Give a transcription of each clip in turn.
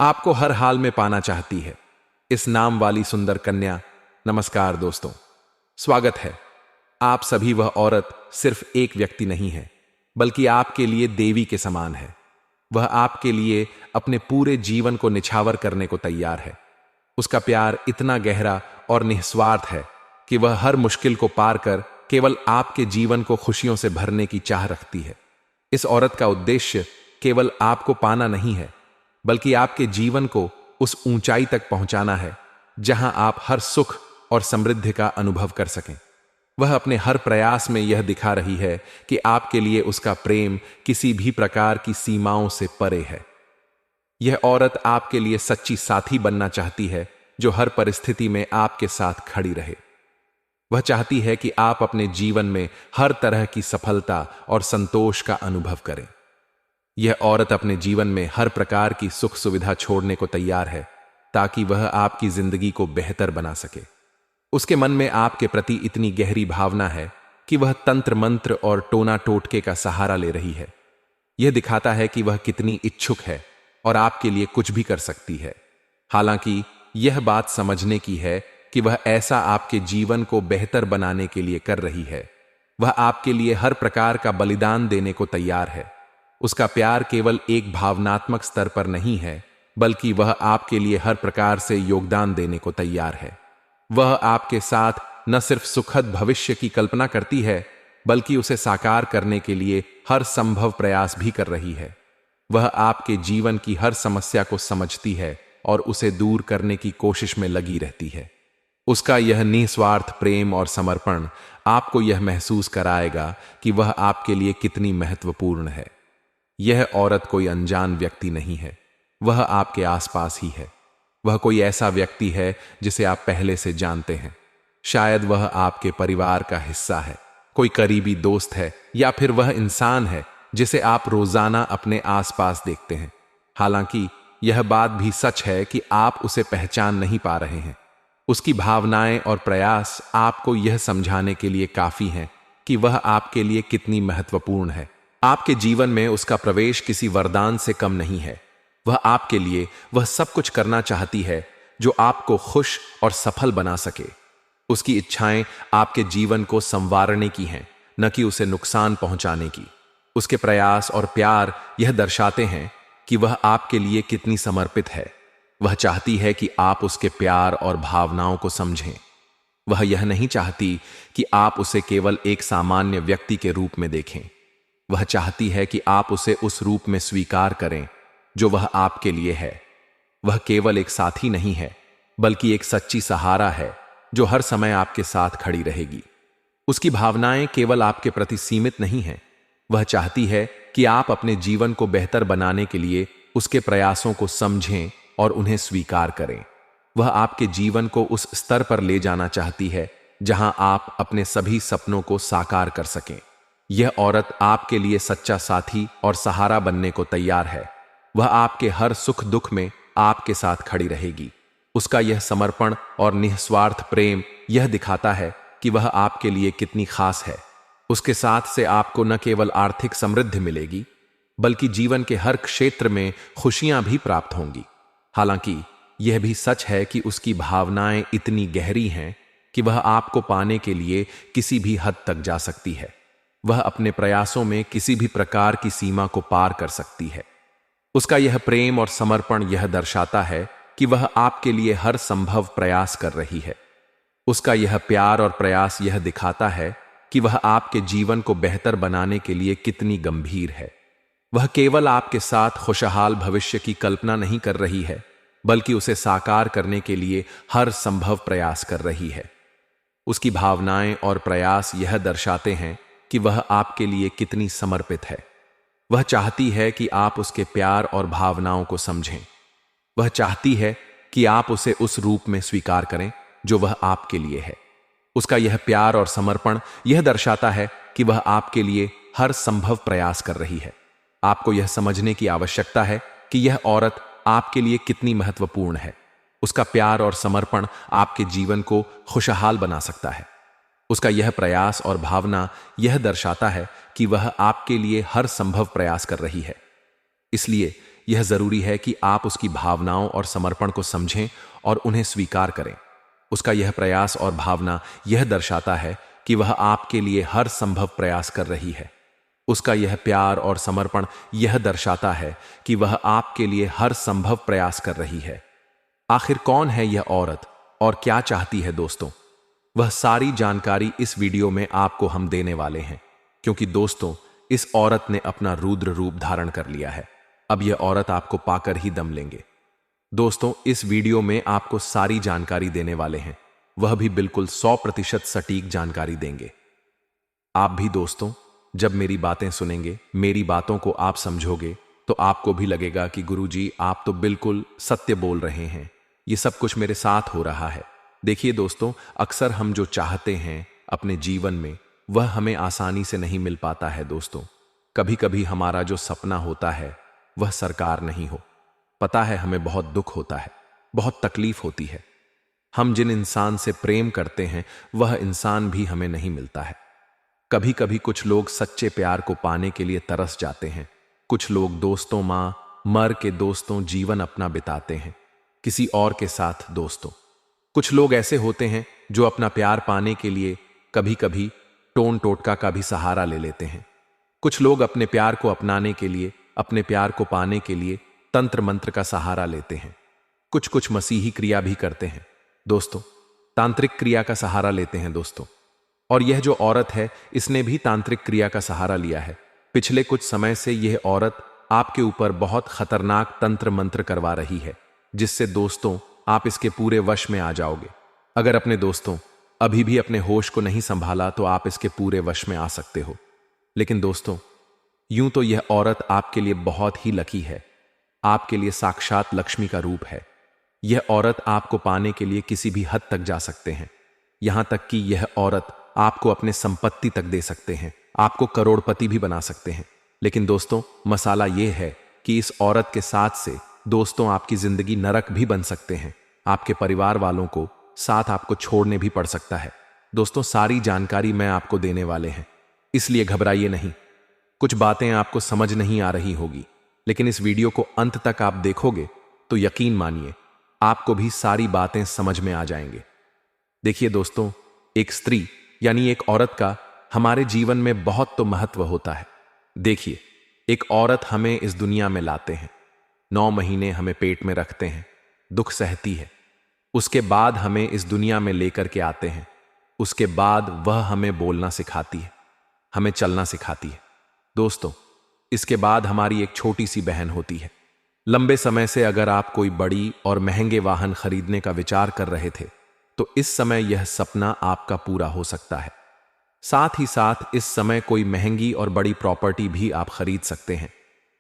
आपको हर हाल में पाना चाहती है। इस नाम वाली सुंदर कन्या। नमस्कार दोस्तों, स्वागत है। आप सभी वह औरत सिर्फ एक व्यक्ति नहीं है, बल्कि आपके लिए देवी के समान है। वह आपके लिए अपने पूरे जीवन को निछावर करने को तैयार है। उसका प्यार इतना गहरा और निस्वार्थ है कि वह हर मुश्किल को पार कर केवल आपके जीवन को खुशियों से भरने की चाह रखती है। इस औरत का उद्देश्य केवल आपको पाना नहीं है, बल्कि आपके जीवन को उस ऊंचाई तक पहुंचाना है जहां आप हर सुख और समृद्धि का अनुभव कर सकें। वह अपने हर प्रयास में यह दिखा रही है कि आपके लिए उसका प्रेम किसी भी प्रकार की सीमाओं से परे है। यह औरत आपके लिए सच्ची साथी बनना चाहती है, जो हर परिस्थिति में आपके साथ खड़ी रहे। वह चाहती है कि आप अपने जीवन में हर तरह की सफलता और संतोष का अनुभव करें। यह औरत अपने जीवन में हर प्रकार की सुख सुविधा छोड़ने को तैयार है, ताकि वह आपकी जिंदगी को बेहतर बना सके। उसके मन में आपके प्रति इतनी गहरी भावना है कि वह तंत्र मंत्र और टोना टोटके का सहारा ले रही है। यह दिखाता है कि वह कितनी इच्छुक है और आपके लिए कुछ भी कर सकती है। हालांकि यह बात समझने की है कि वह ऐसा आपके जीवन को बेहतर बनाने के लिए कर रही है। वह आपके लिए हर प्रकार का बलिदान देने को तैयार है। उसका प्यार केवल एक भावनात्मक स्तर पर नहीं है, बल्कि वह आपके लिए हर प्रकार से योगदान देने को तैयार है। वह आपके साथ न सिर्फ सुखद भविष्य की कल्पना करती है, बल्कि उसे साकार करने के लिए हर संभव प्रयास भी कर रही है। वह आपके जीवन की हर समस्या को समझती है और उसे दूर करने की कोशिश में लगी रहती है। उसका यह निस्वार्थ प्रेम और समर्पण आपको यह महसूस कराएगा कि वह आपके लिए कितनी महत्वपूर्ण है। यह औरत कोई अनजान व्यक्ति नहीं है, वह आपके आसपास ही है। वह कोई ऐसा व्यक्ति है जिसे आप पहले से जानते हैं। शायद वह आपके परिवार का हिस्सा है, कोई करीबी दोस्त है, या फिर वह इंसान है जिसे आप रोजाना अपने आसपास देखते हैं। हालांकि यह बात भी सच है कि आप उसे पहचान नहीं पा रहे हैं। उसकी भावनाएं और प्रयास आपको यह समझाने के लिए काफी हैं कि वह आपके लिए कितनी महत्वपूर्ण है। आपके जीवन में उसका प्रवेश किसी वरदान से कम नहीं है। वह आपके लिए वह सब कुछ करना चाहती है जो आपको खुश और सफल बना सके। उसकी इच्छाएं आपके जीवन को संवारने की हैं, न कि उसे नुकसान पहुंचाने की। उसके प्रयास और प्यार यह दर्शाते हैं कि वह आपके लिए कितनी समर्पित है। वह चाहती है कि आप उसके प्यार और भावनाओं को समझें। वह यह नहीं चाहती कि आप उसे केवल एक सामान्य व्यक्ति के रूप में देखें। वह चाहती है कि आप उसे उस रूप में स्वीकार करें जो वह आपके लिए है। वह केवल एक साथी नहीं है, बल्कि एक सच्ची सहारा है जो हर समय आपके साथ खड़ी रहेगी। उसकी भावनाएं केवल आपके प्रति सीमित नहीं हैं। वह चाहती है कि आप अपने जीवन को बेहतर बनाने के लिए उसके प्रयासों को समझें और उन्हें स्वीकार करें। वह आपके जीवन को उस स्तर पर ले जाना चाहती है जहां आप अपने सभी सपनों को साकार कर सकें। यह औरत आपके लिए सच्चा साथी और सहारा बनने को तैयार है। वह आपके हर सुख दुख में आपके साथ खड़ी रहेगी। उसका यह समर्पण और निस्वार्थ प्रेम यह दिखाता है कि वह आपके लिए कितनी खास है। उसके साथ से आपको न केवल आर्थिक समृद्धि मिलेगी, बल्कि जीवन के हर क्षेत्र में खुशियां भी प्राप्त होंगी। हालांकि यह भी सच है कि उसकी भावनाएं इतनी गहरी हैं कि वह आपको पाने के लिए किसी भी हद तक जा सकती है। वह अपने प्रयासों में किसी भी प्रकार की सीमा को पार कर सकती है। उसका यह प्रेम और समर्पण यह दर्शाता है कि वह आपके लिए हर संभव प्रयास कर रही है। उसका यह प्यार और प्रयास यह दिखाता है कि वह आपके जीवन को बेहतर बनाने के लिए कितनी गंभीर है। वह केवल आपके साथ खुशहाल भविष्य की कल्पना नहीं कर रही है, बल्कि उसे साकार करने के लिए हर संभव प्रयास कर रही है। उसकी भावनाएं और प्रयास यह दर्शाते हैं कि वह आपके लिए कितनी समर्पित है। वह चाहती है कि आप उसके प्यार और भावनाओं को समझें। वह चाहती है कि आप उसे उस रूप में स्वीकार करें जो वह आपके लिए है। उसका यह प्यार और समर्पण यह दर्शाता है कि वह आपके लिए हर संभव प्रयास कर रही है। आपको यह समझने की आवश्यकता है कि यह औरत आपके लिए कितनी महत्वपूर्ण है। उसका प्यार और समर्पण आपके जीवन को खुशहाल बना सकता है। उसका यह प्रयास और भावना यह दर्शाता है कि वह आपके लिए हर संभव प्रयास कर रही है। इसलिए यह जरूरी है कि आप उसकी भावनाओं और समर्पण को समझें और उन्हें स्वीकार करें। उसका यह प्रयास और भावना यह दर्शाता है कि वह आपके लिए हर संभव प्रयास कर रही है। उसका यह प्यार और समर्पण यह दर्शाता है कि वह आपके लिए हर संभव प्रयास कर रही है। आखिर कौन है यह औरत और क्या चाहती है दोस्तों? वह सारी जानकारी इस वीडियो में आपको हम देने वाले हैं, क्योंकि दोस्तों इस औरत ने अपना रुद्र रूप धारण कर लिया है। अब यह औरत आपको पाकर ही दम लेंगे। दोस्तों इस वीडियो में आपको सारी जानकारी देने वाले हैं, वह भी बिल्कुल 100% सटीक जानकारी देंगे। आप भी दोस्तों जब मेरी बातें सुनेंगे, मेरी बातों को आप समझोगे, तो आपको भी लगेगा कि गुरुजी आप तो बिल्कुल सत्य बोल रहे हैं, ये सब कुछ मेरे साथ हो रहा है। देखिए दोस्तों, अक्सर हम जो चाहते हैं अपने जीवन में वह हमें आसानी से नहीं मिल पाता है दोस्तों। कभी कभी हमारा जो सपना होता है वह साकार नहीं हो। पता है हमें बहुत दुख होता है, बहुत तकलीफ होती है। हम जिन इंसान से प्रेम करते हैं वह इंसान भी हमें नहीं मिलता है। कभी कभी कुछ लोग सच्चे प्यार को पाने के लिए तरस जाते हैं। कुछ लोग दोस्तों मां मर के दोस्तों जीवन अपना बिताते हैं किसी और के साथ दोस्तों। कुछ लोग ऐसे होते हैं जो अपना प्यार पाने के लिए कभी कभी टोन टोटका का भी सहारा ले लेते हैं। कुछ लोग अपने प्यार को अपनाने के लिए, अपने प्यार को पाने के लिए तंत्र मंत्र का सहारा लेते हैं। कुछ मसीही क्रिया भी करते हैं दोस्तों, तांत्रिक क्रिया का सहारा लेते हैं दोस्तों। और यह जो औरत है इसने भी तांत्रिक क्रिया का सहारा लिया है। पिछले कुछ समय से यह औरत आपके ऊपर बहुत खतरनाक तंत्र मंत्र करवा रही है, जिससे दोस्तों आप इसके पूरे वश में आ जाओगे। अगर अपने दोस्तों अभी भी अपने होश को नहीं संभाला तो आप इसके पूरे वश में आ सकते हो। लेकिन दोस्तों यूं तो यह औरत आपके लिए बहुत ही लकी है, आपके लिए साक्षात लक्ष्मी का रूप है। यह औरत आपको पाने के लिए किसी भी हद तक जा सकते हैं। यहां तक कि यह औरत आपको अपने संपत्ति तक दे सकते हैं, आपको करोड़पति भी बना सकते हैं। लेकिन दोस्तों मसाला यह है कि इस औरत के साथ से दोस्तों आपकी जिंदगी नरक भी बन सकते हैं। आपके परिवार वालों को साथ आपको छोड़ने भी पड़ सकता है। दोस्तों सारी जानकारी मैं आपको देने वाले हैं, इसलिए घबराइए नहीं। कुछ बातें आपको समझ नहीं आ रही होगी, लेकिन इस वीडियो को अंत तक आप देखोगे तो यकीन मानिए आपको भी सारी बातें समझ में आ जाएंगे। देखिए दोस्तों, एक स्त्री यानी एक औरत का हमारे जीवन में बहुत तो महत्व होता है। देखिए, एक औरत हमें इस दुनिया में लाते हैं, 9 महीने हमें पेट में रखते हैं, दुख सहती है। उसके बाद हमें इस दुनिया में लेकर के आते हैं। उसके बाद वह हमें बोलना सिखाती है, हमें चलना सिखाती है। दोस्तों इसके बाद हमारी एक छोटी सी बहन होती है। लंबे समय से अगर आप कोई बड़ी और महंगे वाहन खरीदने का विचार कर रहे थे तो इस समय यह सपना आपका पूरा हो सकता है। साथ ही साथ इस समय कोई महंगी और बड़ी प्रॉपर्टी भी आप खरीद सकते हैं,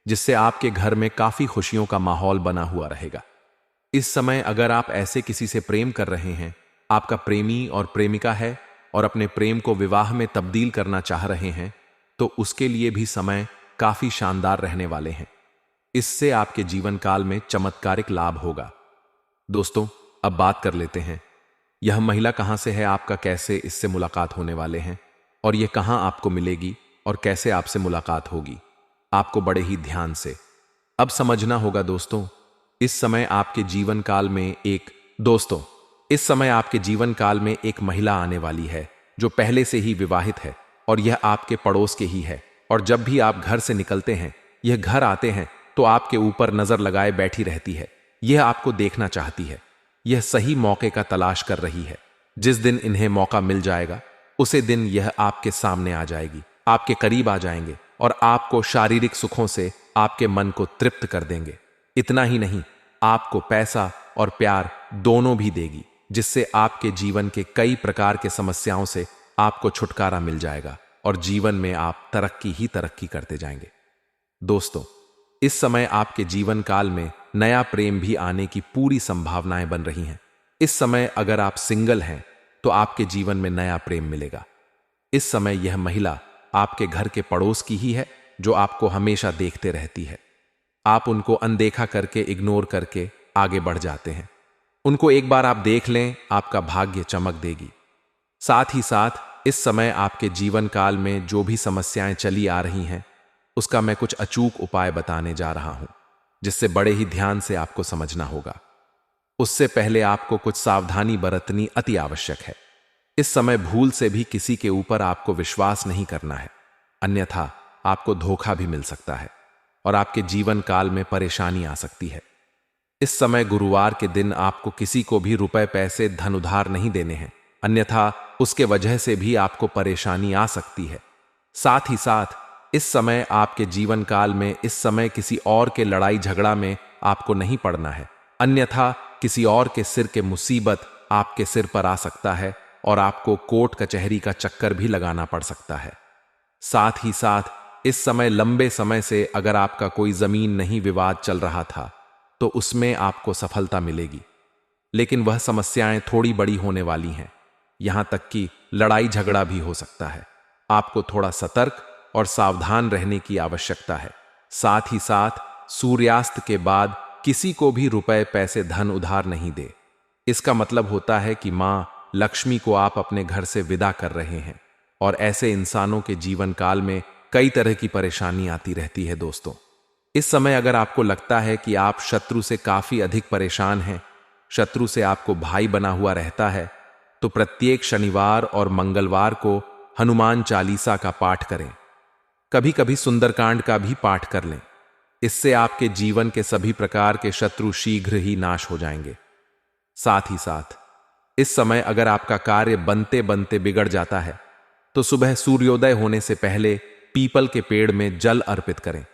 जिससे आपके घर में काफी खुशियों का माहौल बना हुआ रहेगा। इस समय अगर आप ऐसे किसी से प्रेम कर रहे हैं, आपका प्रेमी और प्रेमिका है और अपने प्रेम को विवाह में तब्दील करना चाह रहे हैं, तो उसके लिए भी समय काफी शानदार रहने वाले हैं। इससे आपके जीवन काल में चमत्कारिक लाभ होगा। दोस्तों अब बात कर लेते हैं, यह महिला कहां से है, आपका कैसे इससे मुलाकात होने वाले हैं और यह कहां आपको मिलेगी और कैसे आपसे मुलाकात होगी, आपको बड़े ही ध्यान से अब समझना होगा। दोस्तों इस समय आपके जीवन काल में एक महिला आने वाली है जो पहले से ही विवाहित है और यह आपके पड़ोस के ही है। और जब भी आप घर से निकलते हैं, यह घर आते हैं तो आपके ऊपर नजर लगाए बैठी रहती है। यह आपको देखना चाहती है, यह सही मौके का तलाश कर रही है। जिस दिन इन्हें मौका मिल जाएगा उसे दिन यह आपके सामने आ जाएगी, आपके करीब आ जाएंगे और आपको शारीरिक सुखों से आपके मन को तृप्त कर देंगे। इतना ही नहीं, आपको पैसा और प्यार दोनों भी देगी, जिससे आपके जीवन के कई प्रकार के समस्याओं से आपको छुटकारा मिल जाएगा और जीवन में आप तरक्की ही तरक्की करते जाएंगे। दोस्तों इस समय आपके जीवन काल में नया प्रेम भी आने की पूरी संभावनाएं बन रही हैं। इस समय अगर आप सिंगल हैं तो आपके जीवन में नया प्रेम मिलेगा। इस समय यह महिला आपके घर के पड़ोस की ही है जो आपको हमेशा देखते रहती है। आप उनको अनदेखा करके, इग्नोर करके आगे बढ़ जाते हैं। उनको एक बार आप देख लें, आपका भाग्य चमक देगी। साथ ही साथ इस समय आपके जीवन काल में जो भी समस्याएं चली आ रही हैं उसका मैं कुछ अचूक उपाय बताने जा रहा हूं, जिससे बड़े ही ध्यान से आपको समझना होगा। उससे पहले आपको कुछ सावधानी बरतनी अति आवश्यक है। इस समय भूल से भी किसी के ऊपर आपको विश्वास नहीं करना है, अन्यथा आपको धोखा भी मिल सकता है और आपके जीवन काल में परेशानी आ सकती है। इस समय गुरुवार के दिन आपको किसी को भी रुपए पैसे धन उधार नहीं देने हैं, अन्यथा उसके वजह से भी आपको परेशानी आ सकती है। साथ ही साथ इस समय आपके जीवन काल में इस समय किसी और के लड़ाई झगड़ा में आपको नहीं पड़ना है, अन्यथा किसी और के सिर के मुसीबत आपके सिर पर आ सकता है और आपको कोर्ट कचहरी का चक्कर भी लगाना पड़ सकता है। साथ ही साथ इस समय लंबे समय से अगर आपका कोई जमीन नहीं विवाद चल रहा था तो उसमें आपको सफलता मिलेगी, लेकिन वह समस्याएं थोड़ी बड़ी होने वाली हैं, यहां तक कि लड़ाई झगड़ा भी हो सकता है। आपको थोड़ा सतर्क और सावधान रहने की आवश्यकता है। साथ ही साथ सूर्यास्त के बाद किसी को भी रुपए पैसे धन उधार नहीं दे। इसका मतलब होता है कि मां लक्ष्मी को आप अपने घर से विदा कर रहे हैं और ऐसे इंसानों के जीवन काल में कई तरह की परेशानी आती रहती है। दोस्तों, इस समय अगर आपको लगता है कि आप शत्रु से काफी अधिक परेशान हैं, शत्रु से आपको भाई बना हुआ रहता है, तो प्रत्येक शनिवार और मंगलवार को हनुमान चालीसा का पाठ करें। कभी कभी सुंदरकांड का भी पाठ कर लें। इससे आपके जीवन के सभी प्रकार के शत्रु शीघ्र ही नाश हो जाएंगे। साथ ही साथ इस समय अगर आपका कार्य बनते बनते बिगड़ जाता है तो सुबह सूर्योदय होने से पहले पीपल के पेड़ में जल अर्पित करें।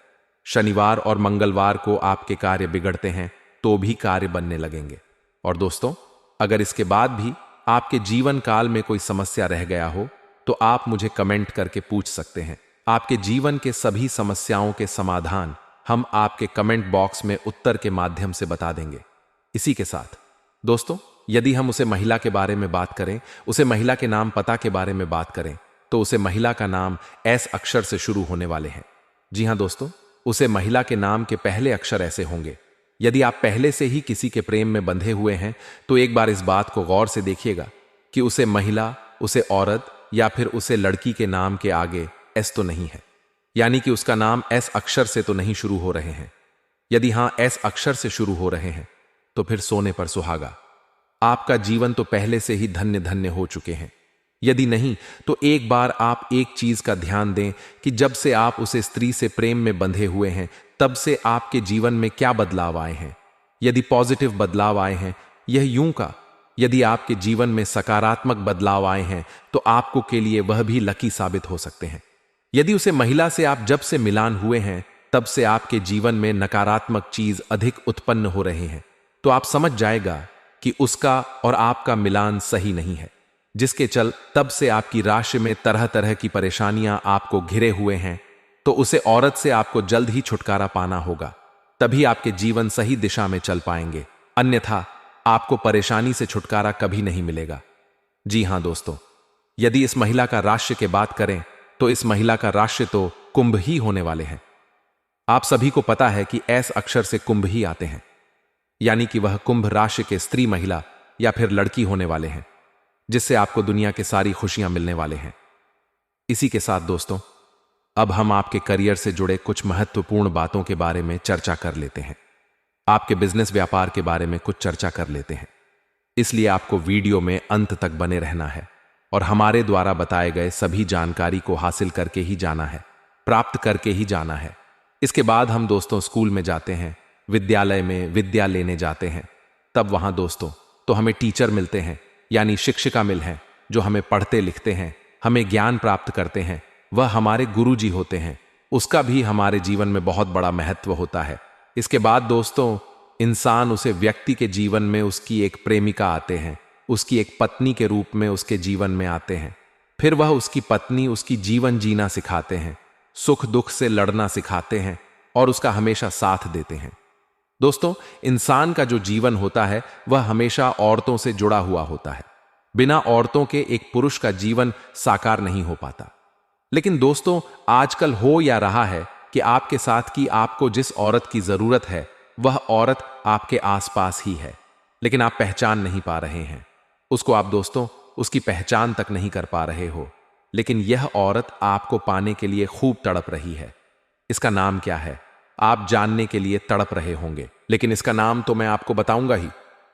शनिवार और मंगलवार को आपके कार्य बिगड़ते हैं तो भी कार्य बनने लगेंगे। और दोस्तों, अगर इसके बाद भी आपके जीवन काल में कोई समस्या रह गया हो तो आप मुझे कमेंट करके पूछ सकते हैं। आपके जीवन के सभी समस्याओं के समाधान हम आपके कमेंट बॉक्स में उत्तर के माध्यम से बता देंगे। इसी के साथ दोस्तों, यदि हम उसे महिला के बारे में बात करें, उसे महिला के नाम पता के बारे में बात करें, तो उसे महिला का नाम एस अक्षर से शुरू होने वाले हैं। जी हां दोस्तों, उसे महिला के नाम के पहले अक्षर ऐसे होंगे। यदि आप पहले से ही किसी के प्रेम में बंधे हुए हैं तो एक बार इस बात को गौर से देखिएगा कि उसे महिला, उसे औरत या फिर उसे लड़की के नाम के आगे एस तो नहीं है, यानी कि उसका नाम एस अक्षर से तो नहीं शुरू हो रहे हैं। यदि हां एस अक्षर से शुरू हो रहे हैं तो फिर सोने पर सुहागा। आपका जीवन तो पहले से ही धन्य धन्य हो चुके हैं। यदि नहीं तो एक बार आप एक चीज का ध्यान दें कि जब से आप उसे स्त्री से प्रेम में बंधे हुए हैं तब से आपके जीवन में क्या बदलाव आए हैं। यदि पॉजिटिव बदलाव आए हैं, यह यूं का यदि आपके जीवन में सकारात्मक बदलाव आए हैं तो आपको के लिए वह भी लकी साबित हो सकते हैं। यदि उसे महिला से आप जब से मिलान हुए हैं तब से आपके जीवन में नकारात्मक चीज अधिक उत्पन्न हो रहे हैं, तो आप समझ जाएगा कि उसका और आपका मिलान सही नहीं है, जिसके चल तब से आपकी राशि में तरह तरह की परेशानियां आपको घिरे हुए हैं। तो उसे औरत से आपको जल्द ही छुटकारा पाना होगा, तभी आपके जीवन सही दिशा में चल पाएंगे, अन्यथा आपको परेशानी से छुटकारा कभी नहीं मिलेगा। जी हां दोस्तों, यदि इस महिला का राशि के बात करें तो इस महिला का राशि तो कुंभ ही होने वाले हैं। आप सभी को पता है कि एस अक्षर से कुंभ ही आते हैं, यानी कि वह कुंभ राशि के स्त्री, महिला या फिर लड़की होने वाले हैं, जिससे आपको दुनिया के सारी खुशियां मिलने वाले हैं। इसी के साथ दोस्तों, अब हम आपके करियर से जुड़े कुछ महत्वपूर्ण बातों के बारे में चर्चा कर लेते हैं। आपके बिजनेस व्यापार के बारे में कुछ चर्चा कर लेते हैं, इसलिए आपको वीडियो में अंत तक बने रहना है और हमारे द्वारा बताए गए सभी जानकारी को हासिल करके ही जाना है, प्राप्त करके ही जाना है। इसके बाद हम दोस्तों स्कूल में जाते हैं, विद्यालय में विद्या लेने जाते हैं, तब वहां दोस्तों तो हमें टीचर मिलते हैं, यानी शिक्षिका मिल हैं, जो हमें पढ़ते लिखते हैं, हमें ज्ञान प्राप्त करते हैं। वह हमारे गुरु जी होते हैं, उसका भी हमारे जीवन में बहुत बड़ा महत्व होता है। इसके बाद दोस्तों इंसान उसे व्यक्ति के जीवन में उसकी एक प्रेमिका आते हैं, उसकी एक पत्नी के रूप में उसके जीवन में आते हैं। फिर वह उसकी पत्नी उसकी जीवन जीना सिखाते हैं, सुख दुख से लड़ना सिखाते हैं और उसका हमेशा साथ देते हैं। दोस्तों, इंसान का जो जीवन होता है वह हमेशा औरतों से जुड़ा हुआ होता है। बिना औरतों के एक पुरुष का जीवन साकार नहीं हो पाता। लेकिन दोस्तों, आजकल हो या रहा है कि आपके साथ की आपको जिस औरत की जरूरत है वह औरत आपके आसपास ही है, लेकिन आप पहचान नहीं पा रहे हैं उसको। आप दोस्तों उसकी पहचान तक नहीं कर पा रहे हो, लेकिन यह औरत आपको पाने के लिए खूब तड़प रही है। इसका नाम क्या है? आप जानने के लिए तड़प रहे होंगे, लेकिन इसका नाम तो मैं आपको बताऊंगा ही,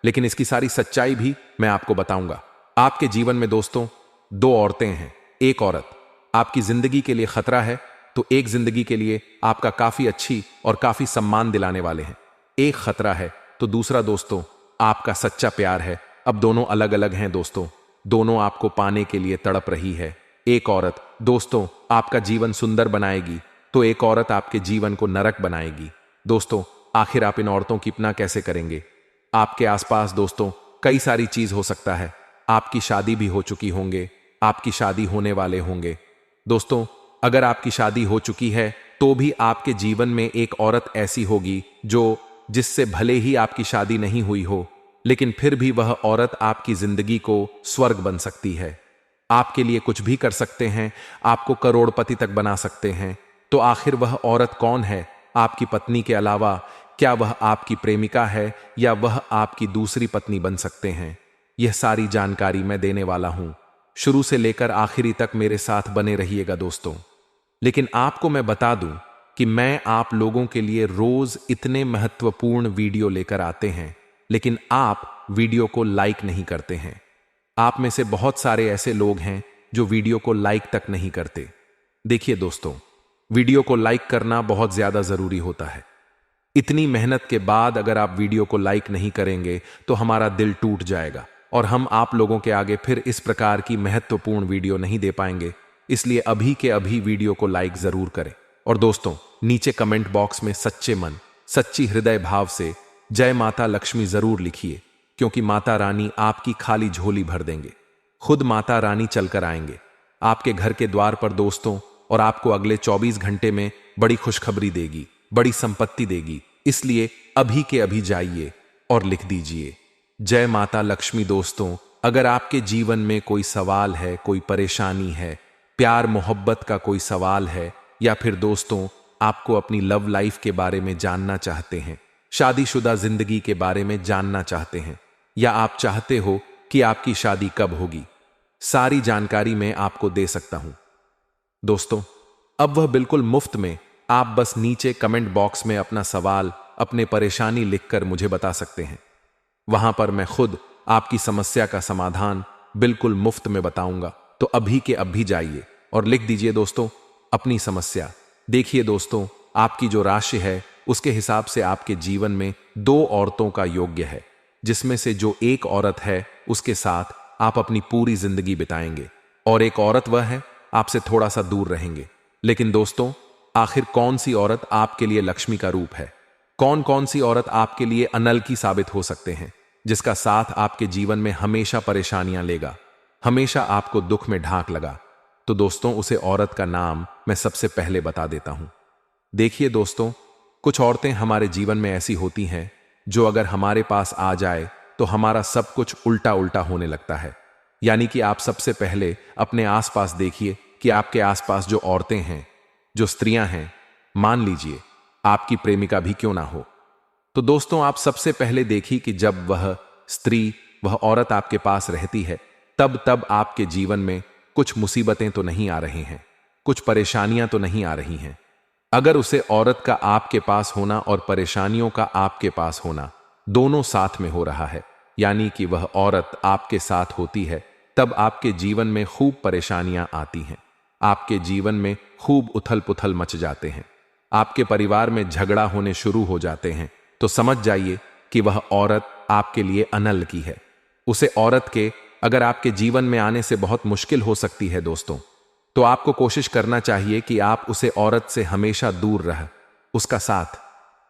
लेकिन इसकी सारी सच्चाई भी मैं आपको बताऊंगा। आपके जीवन में दोस्तों दो औरतें हैं। एक औरत आपकी जिंदगी के लिए खतरा है, तो एक जिंदगी के लिए आपका काफी अच्छी और काफी सम्मान दिलाने वाले हैं। एक खतरा है तो दूसरा दोस्तों आपका सच्चा प्यार है। अब दोनों अलग अलग हैं दोस्तों, दोनों आपको पाने के लिए तड़प रही है। एक औरत दोस्तों आपका जीवन सुंदर बनाएगी, तो एक औरत आपके जीवन को नरक बनाएगी। दोस्तों आखिर आप इन औरतों की पनाह कैसे करेंगे? आपके आसपास दोस्तों कई सारी चीज हो सकता है। आपकी शादी भी हो चुकी होंगे, आपकी शादी होने वाले होंगे। दोस्तों अगर आपकी शादी हो चुकी है तो भी आपके जीवन में एक औरत ऐसी होगी जिससे भले ही आपकी शादी नहीं हुई हो, लेकिन फिर भी वह औरत आपकी जिंदगी को स्वर्ग बन सकती है। आपके लिए कुछ भी कर सकते हैं, आपको करोड़पति तक बना सकते हैं। तो आखिर वह औरत कौन है आपकी पत्नी के अलावा? क्या वह आपकी प्रेमिका है या वह आपकी दूसरी पत्नी बन सकते हैं? यह सारी जानकारी मैं देने वाला हूं। शुरू से लेकर आखिरी तक मेरे साथ बने रहिएगा दोस्तों। लेकिन आपको मैं बता दूं कि मैं आप लोगों के लिए रोज इतने महत्वपूर्ण वीडियो लेकर आते हैं, लेकिन आप वीडियो को लाइक नहीं करते हैं। आप में से बहुत सारे ऐसे लोग हैं जो वीडियो को लाइक तक नहीं करते। देखिए दोस्तों, वीडियो को लाइक करना बहुत ज्यादा जरूरी होता है। इतनी मेहनत के बाद अगर आप वीडियो को लाइक नहीं करेंगे तो हमारा दिल टूट जाएगा और हम आप लोगों के आगे फिर इस प्रकार की महत्वपूर्ण वीडियो नहीं दे पाएंगे। इसलिए अभी के अभी वीडियो को लाइक जरूर करें। और दोस्तों नीचे कमेंट बॉक्स में सच्चे मन सच्ची हृदय भाव से जय माता लक्ष्मी जरूर लिखिए, क्योंकि माता रानी आपकी खाली झोली भर देंगे। खुद माता रानी चलकर आएंगे आपके घर के द्वार पर दोस्तों, और आपको अगले 24 घंटे में बड़ी खुशखबरी देगी, बड़ी संपत्ति देगी। इसलिए अभी के अभी जाइए और लिख दीजिए जय माता लक्ष्मी। दोस्तों अगर आपके जीवन में कोई सवाल है, कोई परेशानी है, प्यार मोहब्बत का कोई सवाल है, या फिर दोस्तों आपको अपनी लव लाइफ के बारे में जानना चाहते हैं, शादीशुदा जिंदगी के बारे में जानना चाहते हैं, या आप चाहते हो कि आपकी शादी कब होगी, सारी जानकारी मैं आपको दे सकता हूं दोस्तों। अब वह बिल्कुल मुफ्त में। आप बस नीचे कमेंट बॉक्स में अपना सवाल, अपने परेशानी लिखकर मुझे बता सकते हैं। वहां पर मैं खुद आपकी समस्या का समाधान बिल्कुल मुफ्त में बताऊंगा। तो अभी के अभी जाइए और लिख दीजिए दोस्तों अपनी समस्या। देखिए दोस्तों, आपकी जो राशि है उसके हिसाब से आपके जीवन में दो औरतों का योग्य है, जिसमें से जो एक औरत है उसके साथ आप अपनी पूरी जिंदगी बिताएंगे, और एक औरत वह है आपसे थोड़ा सा दूर रहेंगे। लेकिन दोस्तों आखिर कौन सी औरत आपके लिए लक्ष्मी का रूप है? कौन कौन सी औरत आपके लिए अनल की साबित हो सकते हैं, जिसका साथ आपके जीवन में हमेशा परेशानियां लेगा, हमेशा आपको दुख में ढांक लगा? तो दोस्तों उसे औरत का नाम मैं सबसे पहले बता देता हूं। देखिए दोस्तों, कुछ औरतें हमारे जीवन में ऐसी होती हैं जो अगर हमारे पास आ जाए तो हमारा सब कुछ उल्टा उल्टा होने लगता है। यानी कि आप सबसे पहले अपने आसपास देखिए कि आपके आसपास जो औरतें हैं, जो स्त्रियां हैं, मान लीजिए आपकी प्रेमिका भी क्यों ना हो, तो दोस्तों आप सबसे पहले देखिए कि जब वह स्त्री, वह औरत आपके पास रहती है, तब आपके जीवन में कुछ मुसीबतें तो नहीं आ रही हैं, कुछ परेशानियां तो नहीं आ रही हैं। अगर उसे औरत का आपके पास होना और परेशानियों का आपके पास होना दोनों साथ में हो रहा है, यानी कि वह औरत आपके साथ होती है, तब आपके जीवन में खूब परेशानियां आती हैं, आपके जीवन में खूब उथल पुथल मच जाते हैं, आपके परिवार में झगड़ा होने शुरू हो जाते हैं। तो समझ जाइए कि वह औरत आपके लिए अनल की है। उसे औरत के अगर आपके जीवन में आने से बहुत मुश्किल हो सकती है दोस्तों, तो आपको कोशिश करना चाहिए कि आप उसे औरत से हमेशा दूर रह उसका साथ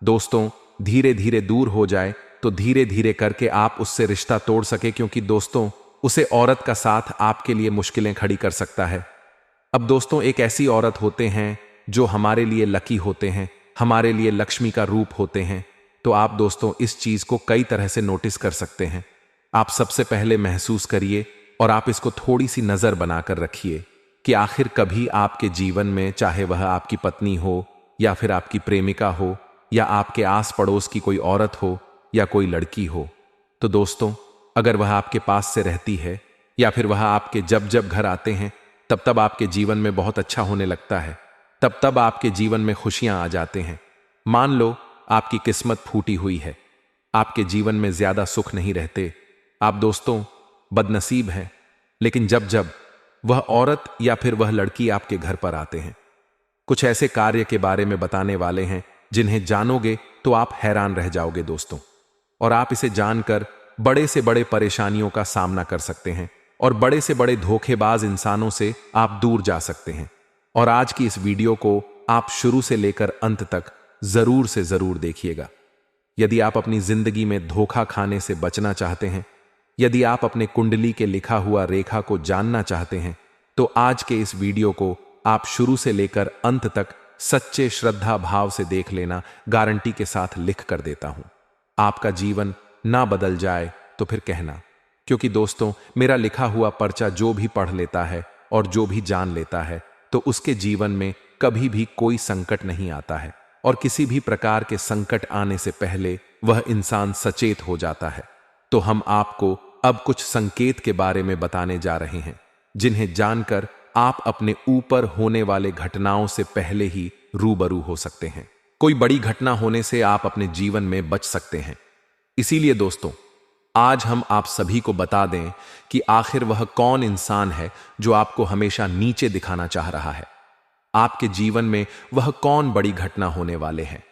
दोस्तों धीरे धीरे दूर हो जाए, तो धीरे धीरे करके आप उससे रिश्ता तोड़ सके, क्योंकि दोस्तों उसे औरत का साथ आपके लिए मुश्किलें खड़ी कर सकता है। अब दोस्तों एक ऐसी औरत होते हैं जो हमारे लिए लकी होते हैं, हमारे लिए लक्ष्मी का रूप होते हैं। तो आप दोस्तों इस चीज को कई तरह से नोटिस कर सकते हैं। आप सबसे पहले महसूस करिए और आप इसको थोड़ी सी नजर बनाकर रखिए कि आखिर कभी आपके जीवन में, चाहे वह आपकी पत्नी हो या फिर आपकी प्रेमिका हो या आपके आस पड़ोस की कोई औरत हो या कोई लड़की हो, तो दोस्तों अगर वह आपके पास से रहती है या फिर वह आपके जब जब घर आते हैं तब आपके जीवन में बहुत अच्छा होने लगता है, तब आपके जीवन में खुशियां आ जाते हैं, मान लो आपकी किस्मत फूटी हुई है, आपके जीवन में ज्यादा सुख नहीं रहते, आप दोस्तों बदनसीब हैं। लेकिन जब जब वह औरत या फिर वह लड़की आपके घर पर आते हैं, कुछ ऐसे कार्य के बारे में बताने वाले हैं जिन्हें जानोगे तो आप हैरान रह जाओगे दोस्तों। और आप इसे जानकर बड़े से बड़े परेशानियों का सामना कर सकते हैं और बड़े से बड़े धोखेबाज इंसानों से आप दूर जा सकते हैं। और आज की इस वीडियो को आप शुरू से लेकर अंत तक जरूर से जरूर देखिएगा। यदि आप अपनी जिंदगी में धोखा खाने से बचना चाहते हैं, यदि आप अपने कुंडली के लिखा हुआ रेखा को जानना चाहते हैं, तो आज के इस वीडियो को आप शुरू से लेकर अंत तक सच्चे श्रद्धा भाव से देख लेना, गारंटी के साथ लिख कर देता हूं। आपका जीवन ना बदल जाए तो फिर कहना, क्योंकि दोस्तों मेरा लिखा हुआ पर्चा जो भी पढ़ लेता है और जो भी जान लेता है, तो उसके जीवन में कभी भी कोई संकट नहीं आता है। और किसी भी प्रकार के संकट आने से पहले वह इंसान सचेत हो जाता है। तो हम आपको अब कुछ संकेत के बारे में बताने जा रहे हैं, जिन्हें जानकर आप अपने ऊपर होने वाले घटनाओं से पहले ही रूबरू हो सकते हैं। कोई बड़ी घटना होने से आप अपने जीवन में बच सकते हैं। इसीलिए दोस्तों आज हम आप सभी को बता दें कि आखिर वह कौन इंसान है जो आपको हमेशा नीचे दिखाना चाह रहा है। आपके जीवन में वह कौन बड़ी घटना होने वाले हैं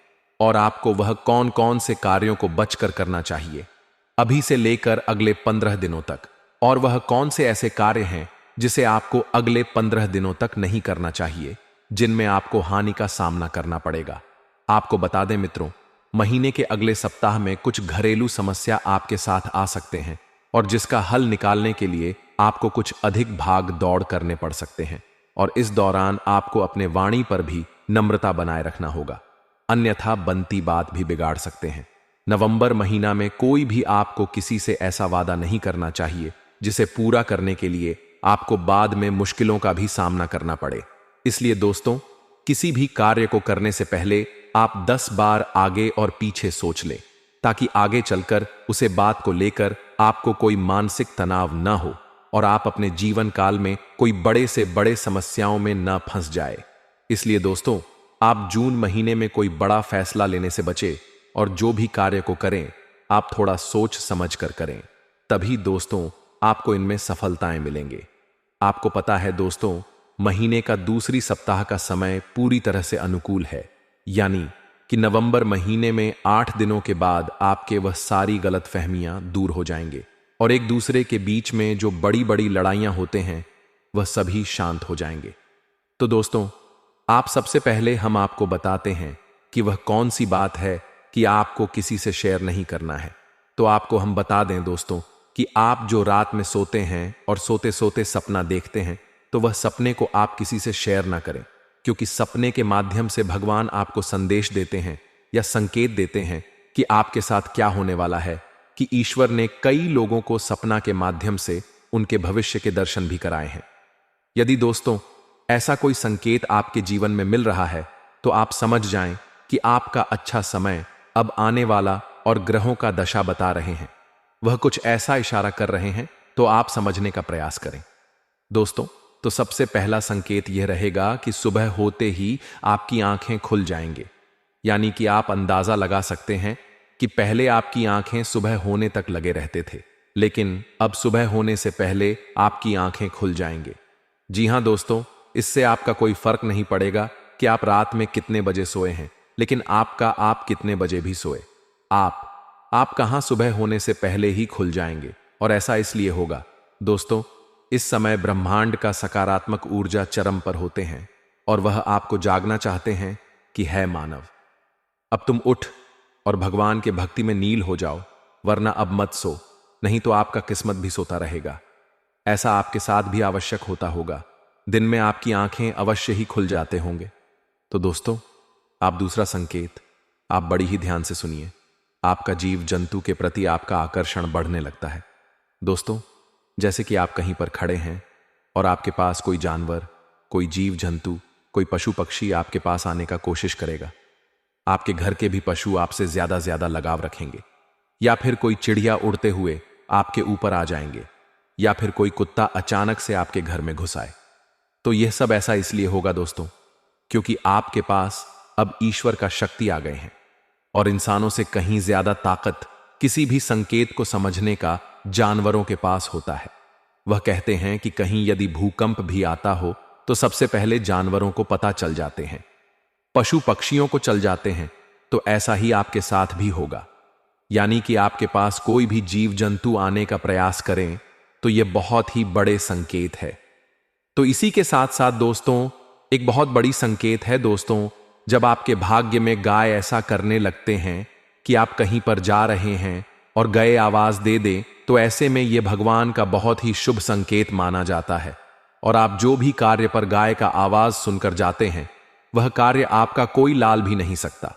और आपको वह कौन कौन से कार्यों को बचकर करना चाहिए अभी से लेकर अगले 15 दिनों तक, और वह कौन से ऐसे कार्य हैं जिसे आपको अगले 15 दिनों तक नहीं करना चाहिए, जिनमें आपको हानि का सामना करना पड़ेगा। आपको बता दें मित्रों, महीने के अगले सप्ताह में कुछ घरेलू समस्या आपके साथ आ सकते हैं और जिसका हल निकालने के लिए आपको कुछ अधिक भाग दौड़ करने पड़ सकते हैं। और इस दौरान आपको अपने वाणी पर भी नम्रता बनाए रखना होगा, अन्यथा बनती बात भी बिगाड़ सकते हैं। नवंबर महीना में कोई भी आपको किसी से ऐसा वादा नहीं करना चाहिए जिसे पूरा करने के लिए आपको बाद में मुश्किलों का भी सामना करना पड़े। इसलिए दोस्तों किसी भी कार्य को करने से पहले आप 10 बार आगे और पीछे सोच लें, ताकि आगे चलकर उसे बात को लेकर आपको कोई मानसिक तनाव न हो और आप अपने जीवन काल में कोई बड़े से बड़े समस्याओं में न फंस जाए। इसलिए दोस्तों आप जून महीने में कोई बड़ा फैसला लेने से बचे और जो भी कार्य को करें आप थोड़ा सोच समझ कर करें, तभी दोस्तों आपको इनमें सफलताएं मिलेंगे। आपको पता है दोस्तों, महीने का दूसरी सप्ताह का समय पूरी तरह से अनुकूल है, यानी कि नवंबर महीने में 8 दिनों के बाद आपके वह सारी गलतफहमियां दूर हो जाएंगे और एक दूसरे के बीच में जो बड़ी बड़ी लड़ाइयां होते हैं वह सभी शांत हो जाएंगे। तो दोस्तों आप सबसे पहले हम आपको बताते हैं कि वह कौन सी बात है कि आपको किसी से शेयर नहीं करना है। तो आपको हम बता दें दोस्तों कि आप जो रात में सोते हैं और सोते सोते सपना देखते हैं, तो वह सपने को आप किसी से शेयर ना करें, क्योंकि सपने के माध्यम से भगवान आपको संदेश देते हैं या संकेत देते हैं कि आपके साथ क्या होने वाला है, कि ईश्वर ने कई लोगों को सपना के माध्यम से उनके भविष्य के दर्शन भी कराए हैं। यदि दोस्तों ऐसा कोई संकेत आपके जीवन में मिल रहा है, तो आप समझ जाएं कि आपका अच्छा समय अब आने वाला और ग्रहों का दशा बता रहे हैं, वह कुछ ऐसा इशारा कर रहे हैं, तो आप समझने का प्रयास करें। दोस्तों तो सबसे पहला संकेत यह रहेगा कि सुबह होते ही आपकी आंखें खुल जाएंगे, यानी कि आप अंदाजा लगा सकते हैं कि पहले आपकी आंखें सुबह होने तक लगे रहते थे, लेकिन अब सुबह होने से पहले आपकी आंखें खुल जाएंगे। जी हां दोस्तों, इससे आपका कोई फर्क नहीं पड़ेगा कि आप रात में कितने बजे सोए हैं, लेकिन आप कितने बजे भी सोए, आप कहां सुबह होने से पहले ही खुल जाएंगे। और ऐसा इसलिए होगा दोस्तों, इस समय ब्रह्मांड का सकारात्मक ऊर्जा चरम पर होते हैं और वह आपको जागना चाहते हैं कि है मानव, अब तुम उठ और भगवान के भक्ति में नील हो जाओ, वरना अब मत सो, नहीं तो आपका किस्मत भी सोता रहेगा। ऐसा आपके साथ भी आवश्यक होता होगा, दिन में आपकी आंखें अवश्य ही खुल जाते होंगे। तो दोस्तों आप दूसरा संकेत आप बड़ी ही ध्यान से सुनिए, आपका जीव जंतु के प्रति आपका आकर्षण बढ़ने लगता है। दोस्तों जैसे कि आप कहीं पर खड़े हैं और आपके पास कोई जानवर, कोई जीव जंतु, कोई पशु पक्षी आपके पास आने का कोशिश करेगा। आपके घर के भी पशु आपसे ज्यादा लगाव रखेंगे, या फिर कोई चिड़िया उड़ते हुए आपके ऊपर आ जाएंगे, या फिर कोई कुत्ता अचानक से आपके घर में घुस आए। तो यह सब ऐसा इसलिए होगा दोस्तों, क्योंकि आपके पास अब ईश्वर का शक्ति आ गए हैं और इंसानों से कहीं ज्यादा ताकत किसी भी संकेत को समझने का जानवरों के पास होता है। वह कहते हैं कि कहीं यदि भूकंप भी आता हो तो सबसे पहले जानवरों को पता चल जाते हैं, पशु पक्षियों को चल जाते हैं। तो ऐसा ही आपके साथ भी होगा, यानी कि आपके पास कोई भी जीव जंतु आने का प्रयास करें तो यह बहुत ही बड़े संकेत है। तो इसी के साथ साथ दोस्तों, एक बहुत बड़ी संकेत है दोस्तों, जब आपके भाग्य में गाय ऐसा करने लगते हैं कि आप कहीं पर जा रहे हैं और गए आवाज दे दे, तो ऐसे में यह भगवान का बहुत ही शुभ संकेत माना जाता है। और आप जो भी कार्य पर गाय का आवाज सुनकर जाते हैं, वह कार्य आपका कोई लाल भी नहीं सकता,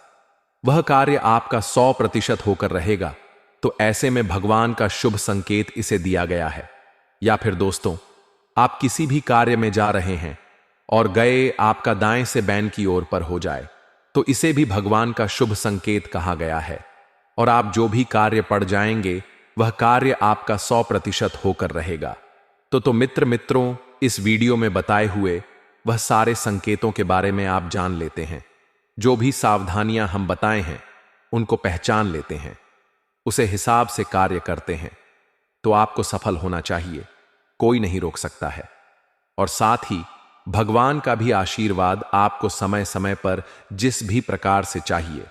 वह कार्य आपका 100% होकर रहेगा। तो ऐसे में भगवान का शुभ संकेत इसे दिया गया है। या फिर दोस्तों, आप किसी भी कार्य में जा रहे हैं और गए आपका दाएं से बैन की ओर पर हो जाए, तो इसे भी भगवान का शुभ संकेत कहा गया है। और आप जो भी कार्य पड़ जाएंगे, वह कार्य आपका 100% होकर रहेगा। तो मित्रों, इस वीडियो में बताए हुए वह सारे संकेतों के बारे में आप जान लेते हैं। जो भी सावधानियां हम बताए हैं उनको पहचान लेते हैं, उसे हिसाब से कार्य करते हैं, तो आपको सफल होना चाहिए, कोई नहीं रोक सकता है। और साथ ही भगवान का भी आशीर्वाद आपको समय समय पर जिस भी प्रकार से चाहिए